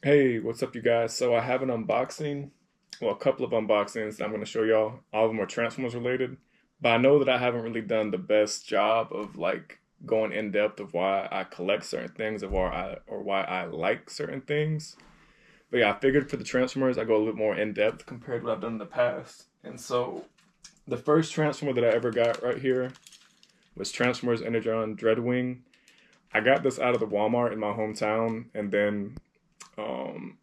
Hey, what's up, you guys? So I have an unboxing, well, a couple of unboxings that I'm going to show y'all. All of them are Transformers related, but I know that I haven't really done the best job of like going in depth of why I collect certain things, of why I like certain things. But yeah, I figured for the Transformers, I go a little bit more in depth compared to what I've done in the past. And so the first Transformer that I ever got right here was Transformers Energon Dreadwing. I got this out of the Walmart in my hometown, and then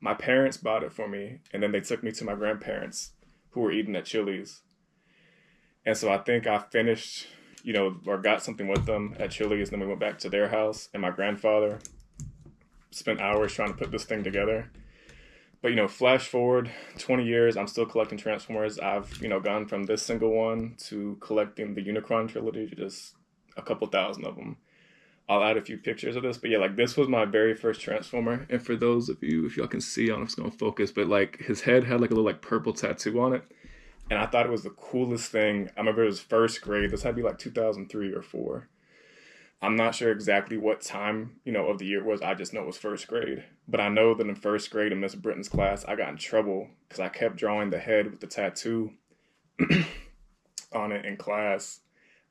my parents bought it for me, and then they took me to my grandparents who were eating at Chili's. And so I think I finished, or got something with them at Chili's, and then we went back to their house, and my grandfather spent hours trying to put this thing together. But, flash forward 20 years, I'm still collecting Transformers. I've, gone from this single one to collecting the Unicron trilogy, just a couple thousand of them. I'll add a few pictures of this, but yeah, like this was my very first Transformer. And for those of you, if y'all can see, I don't know if it's gonna focus, but like his head had like a little like purple tattoo on it, and I thought it was the coolest thing. I remember it was first grade. This had to be like 2003 or four. I'm not sure exactly what time of the year it was. I just know it was first grade. But I know that in first grade in Miss Britton's class, I got in trouble because I kept drawing the head with the tattoo on it in class.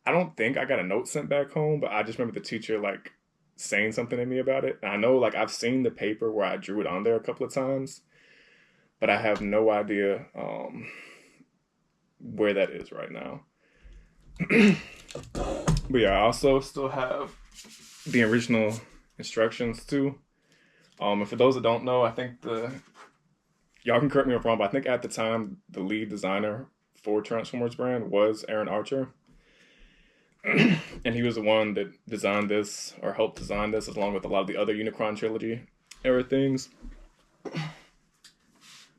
I don't think I got a note sent back home, but I just remember the teacher like saying something to me about it. And I know like I've seen the paper where I drew it on there a couple of times, but I have no idea where that is right now. But yeah, I also still have the original instructions too. And for those that don't know, I think the y'all can correct me if I'm wrong, but I think at the time the lead designer for Transformers brand was Aaron Archer. And he was the one that designed this or helped design this along with a lot of the other Unicron trilogy era things.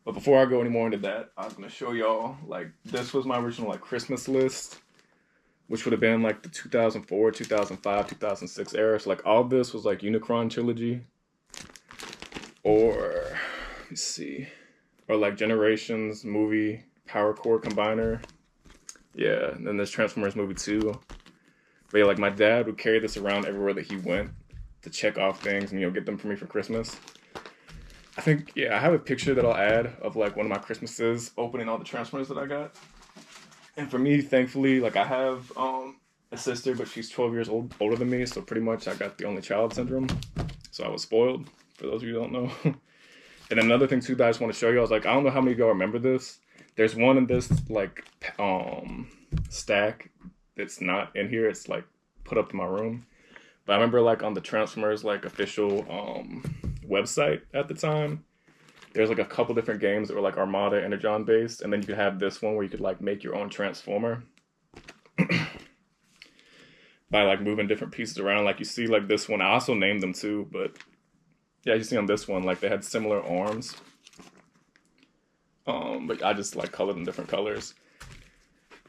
But before I go any more into that, I was going to show y'all like this was my original like Christmas list, which would have been like the 2004, 2005, 2006 era. So like all this was like Unicron trilogy, or let's see, or like Generations movie Power Core Combiner. Yeah, and then there's Transformers movie 2. But yeah, like my dad would carry this around everywhere that he went to check off things and get them for me for Christmas. I think I have a picture that I'll add of like one of my Christmases opening all the Transformers that I got. And for me, thankfully, like I have a sister, but she's 12 years older than me, so pretty much I got the only child syndrome. So I was spoiled, for those of you who don't know. And another thing too that I just want to show you, I was like, I don't know how many of y'all remember this. There's one in this like stack that's not in here. It's like put up in my room. But I remember like on the Transformers like official website at the time, there's like a couple different games that were like Armada Energon based, and then you could have this one where you could like make your own Transformer by like moving different pieces around. Like you see like this one, I also named them too, but yeah, you see on this one like they had similar arms. But I just like colored them different colors.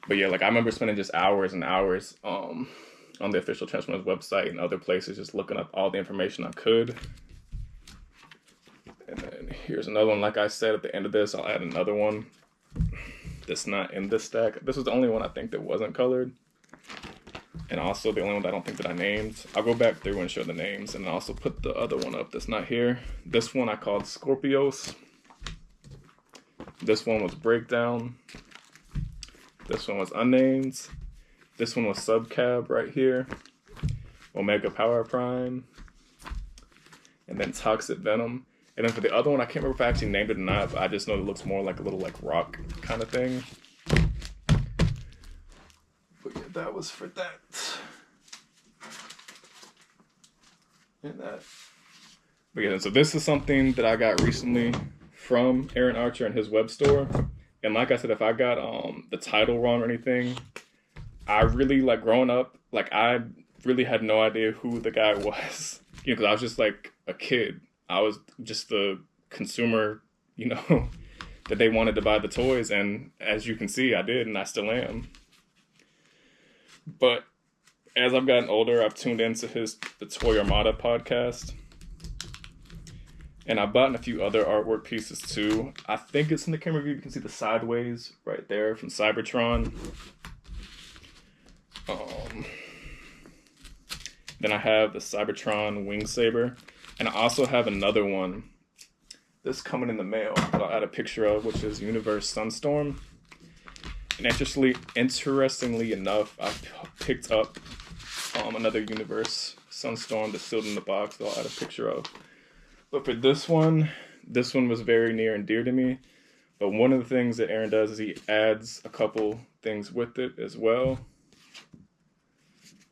But yeah, like I remember spending just hours and hours on the official Transformers website and other places just looking up all the information I could. And then here's another one. Like I said, at the end of this, I'll add another one that's not in this stack. This was the only one I think that wasn't colored. And also the only one that I don't think that I named. I'll go back through and show the names and also put the other one up that's not here. This one I called Scorpios. This one was Breakdown. This one was Unnamed. This one was Subcab right here. Omega Power Prime. And then Toxic Venom. And then for the other one, I can't remember if I actually named it or not, but I just know it looks more like a little like rock kind of thing. But yeah, that was for that. And that. But yeah, so this is something that I got recently from Aaron Archer and his web store. And like I said, if I got the title wrong or anything, I really like growing up, like I really had no idea who the guy was. Because I was just like a kid. I was just the consumer, that they wanted to buy the toys. And as you can see, I did, and I still am. But as I've gotten older, I've tuned into the Toy Armada podcast. And I bought in a few other artwork pieces too. I think it's in the camera view. You can see the sideways right there from Cybertron. Then I have the Cybertron Wing Saber. And I also have another one this coming in the mail that I'll add a picture of, which is Universe Sunstorm. And interestingly enough, I picked up another Universe Sunstorm that's sealed in the box that I'll add a picture of. But for this one was very near and dear to me. But one of the things that Aaron does is he adds a couple things with it as well.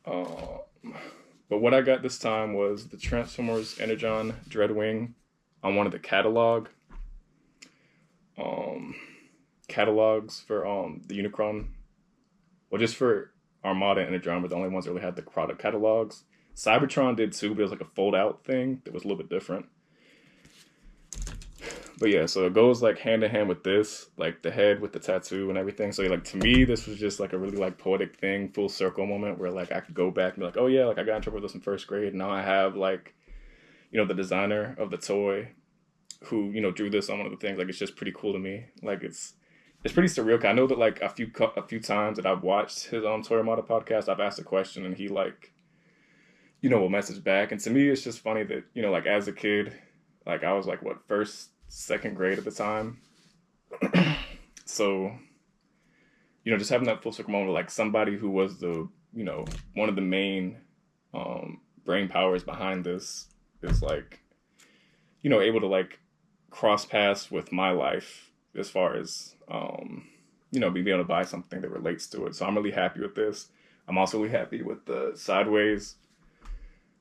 But what I got this time was the Transformers Energon Dreadwing on one of the catalogs for the Unicron. Well, just for Armada and Energon were the only ones that really had the product catalogs. Cybertron did too, but it was like a fold-out thing that was a little bit different. But yeah, so it goes like hand in hand with this, like the head with the tattoo and everything. So like to me, this was just like a really like poetic thing, full circle moment where like I could go back and be like, oh yeah, like I got in trouble with this in first grade. Now I have like, you know, the designer of the toy who, you know, drew this on one of the things. Like it's just pretty cool to me. Like it's pretty surreal. I know that like a few times that I've watched his Toy Armada podcast, I've asked a question and he like, you know, will message back. And to me, it's just funny that, you know, like as a kid, like I was like what, second grade at the time. So, you know, just having that full circle moment, like somebody who was the, you know, one of the main brain powers behind this is like, you know, able to like cross paths with my life as far as, you know, being able to buy something that relates to it. So I'm really happy with this. I'm also really happy with the Sideways,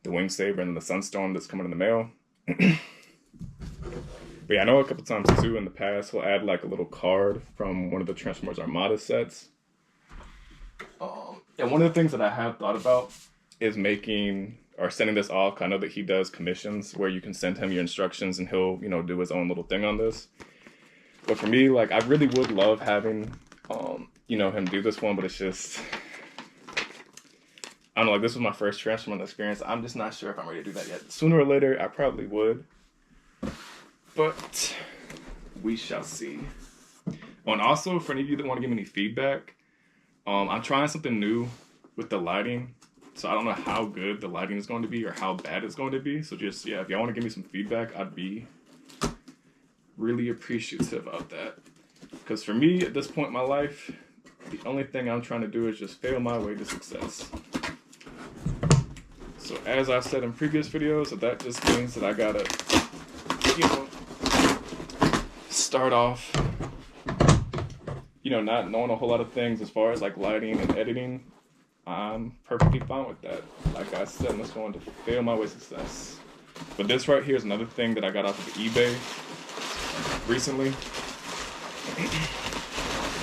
the Wing Saber, and the Sunstorm that's coming in the mail. But yeah, I know a couple times too in the past he'll add like a little card from one of the Transformers Armada sets. And one of the things that I have thought about is making or sending this off. I know that he does commissions where you can send him your instructions and he'll, you know, do his own little thing on this. But for me, like I really would love having, you know, him do this one, but it's just, I don't know, like this was my first Transformers experience. I'm just not sure if I'm ready to do that yet. Sooner or later, I probably would. But we shall see. Oh, and also, for any of you that want to give me any feedback, I'm trying something new with the lighting. So I don't know how good the lighting is going to be or how bad it's going to be. So just, yeah, if y'all want to give me some feedback, I'd be really appreciative of that. Because for me, at this point in my life, the only thing I'm trying to do is just fail my way to success. So as I've said in previous videos, that just means that I gotta, you know, start off, you know, not knowing a whole lot of things as far as like lighting and editing. I'm perfectly fine with that. Like I said, I'm just going to fail my way to success. But this right here is another thing that I got off of eBay recently.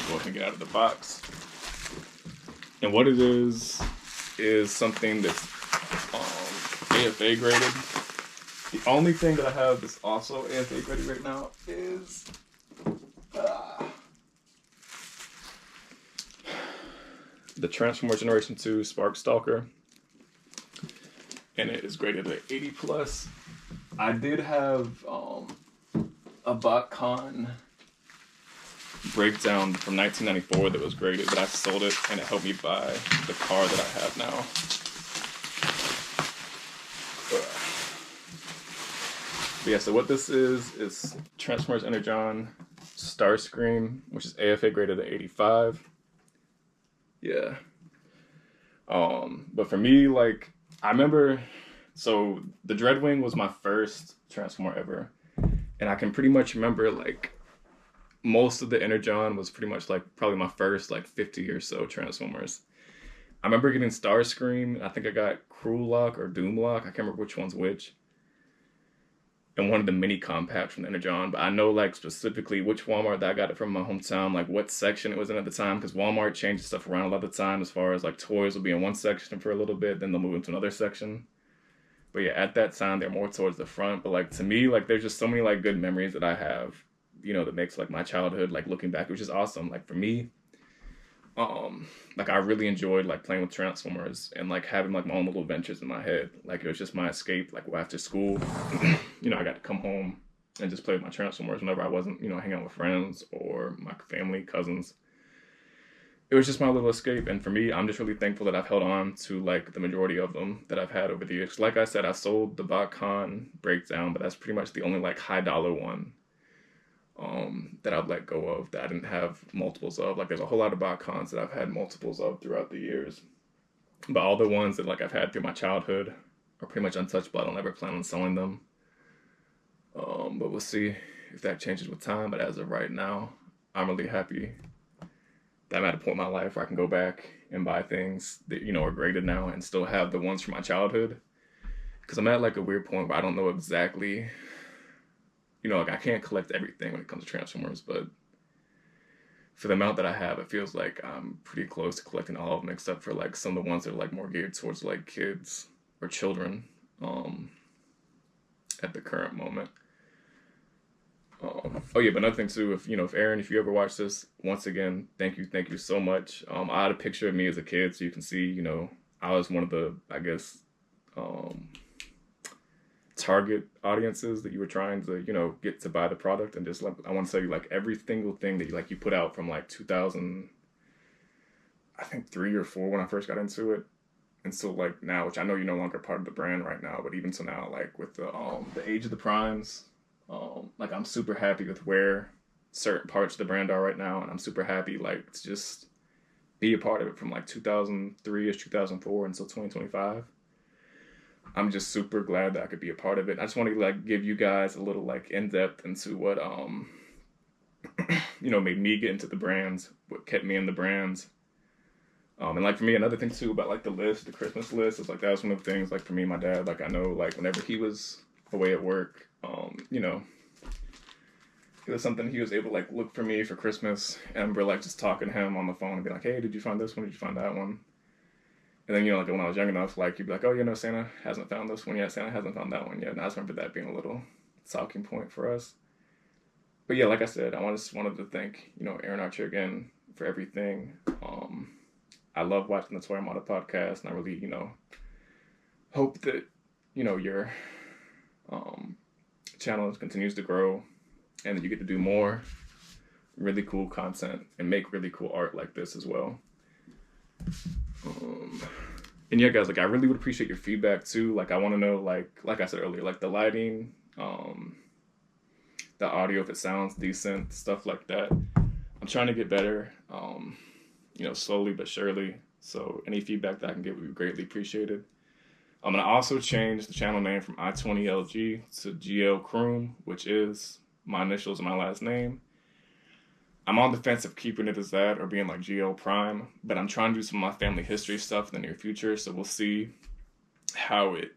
Go ahead and get out of the box. And what it is something that's AFA graded. The only thing that I have that's also AFA graded right now is the Transformers Generation 2 Spark Stalker. And it is graded at 80 plus. I did have a BotCon breakdown from 1994 that was graded, but I sold it and it helped me buy the car that I have now. But yeah, so what this is Transformers Energon Starscream, which is AFA graded at 85. Yeah. But for me, like, I remember, so the Dreadwing was my first Transformer ever. And I can pretty much remember, like, most of the Energon was pretty much, like, probably my first, like, 50 or so Transformers. I remember getting Starscream. I think I got Cruel Lock or Doom Lock. I can't remember which one's which. And one of the mini compacts from the Energon. But I know, like, specifically which Walmart that I got it from in my hometown, like, what section it was in at the time. Because Walmart changes stuff around a lot of the time as far as, like, toys will be in one section for a little bit. Then they'll move into another section. But yeah, at that time, they're more towards the front. But, like, to me, like, there's just so many, like, good memories that I have, you know, that makes, like, my childhood, like, looking back, which is awesome. Like, for me, like, I really enjoyed, like, playing with Transformers and, like, having, like, my own little adventures in my head. Like, it was just my escape. Like, after school, you know, I got to come home and just play with my Transformers whenever I wasn't, you know, hanging out with friends or my family, cousins. it was just my little escape. And for me, I'm just really thankful that I've held on to like the majority of them that I've had over the years. Like I said, I sold the BotCon breakdown, but that's pretty much the only like high dollar one that I've let go of that I didn't have multiples of. Like there's a whole lot of BotCons that I've had multiples of throughout the years. But all the ones that like I've had through my childhood are pretty much untouchable. I don't ever plan on selling them. But we'll see if that changes with time. But as of right now, I'm really happy that I'm at a point in my life where I can go back and buy things that, you know, are graded now and still have the ones from my childhood. Because I'm at like a weird point where I don't know exactly, you know, like I can't collect everything when it comes to Transformers, but for the amount that I have, it feels like I'm pretty close to collecting all of them, except for like some of the ones that are like more geared towards like kids or children at the current moment. Oh yeah, but another thing too, if you know, if Aaron, if you ever watch this, once again, thank you so much. I had a picture of me as a kid, so you can see, you know, I was one of the, I guess, um, target audiences that you were trying to, you know, get to buy the product. And just like, I want to tell you, like every single thing that you put out from like 2000, I think 3 or 4 when I first got into it, and so like now, which I know you're no longer part of the brand right now, but even to now, like with the age of the primes, like I'm super happy with where certain parts of the brand are right now, and I'm super happy like to just be a part of it from like 2003ish, 2004 until 2025. I'm just super glad that I could be a part of it. I just want to like give you guys a little like in depth into what you know, made me get into the brands, what kept me in the brands. And like for me, another thing too about like the list, the Christmas list, is like that was one of the things like for me, my dad, like I know like whenever he was away at work, you know, it was something he was able to like look for me for Christmas, and we're like just talking to him on the phone and be like, hey, did you find this one? Did you find that one? And then, you know, like when I was young enough, like you'd be like, oh, you know, Santa hasn't found this one yet. Santa hasn't found that one yet. And I just remember that being a little talking point for us. But yeah, like I said, just wanted to thank, you know, Aaron Archer again for everything. I love watching the Toy Armada podcast, and I really, you know, hope that, you know, your um, channel continues to grow and that you get to do more really cool content and make really cool art like this as well. And yeah, guys, like I really would appreciate your feedback too. Like I want to know, like I said earlier, like the lighting, the audio, if it sounds decent, stuff like that. I'm trying to get better, you know, slowly but surely. So any feedback that I can get would be greatly appreciated. I'm gonna also change the channel name from I20LG to GL.croo, which is my initials and my last name. I'm on the fence of keeping it as that or being like GL Prime, but I'm trying to do some of my family history stuff in the near future, so we'll see how it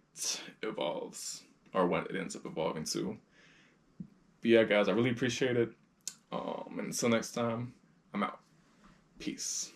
evolves or what it ends up evolving to. But yeah, guys, I really appreciate it. And until next time, I'm out. Peace.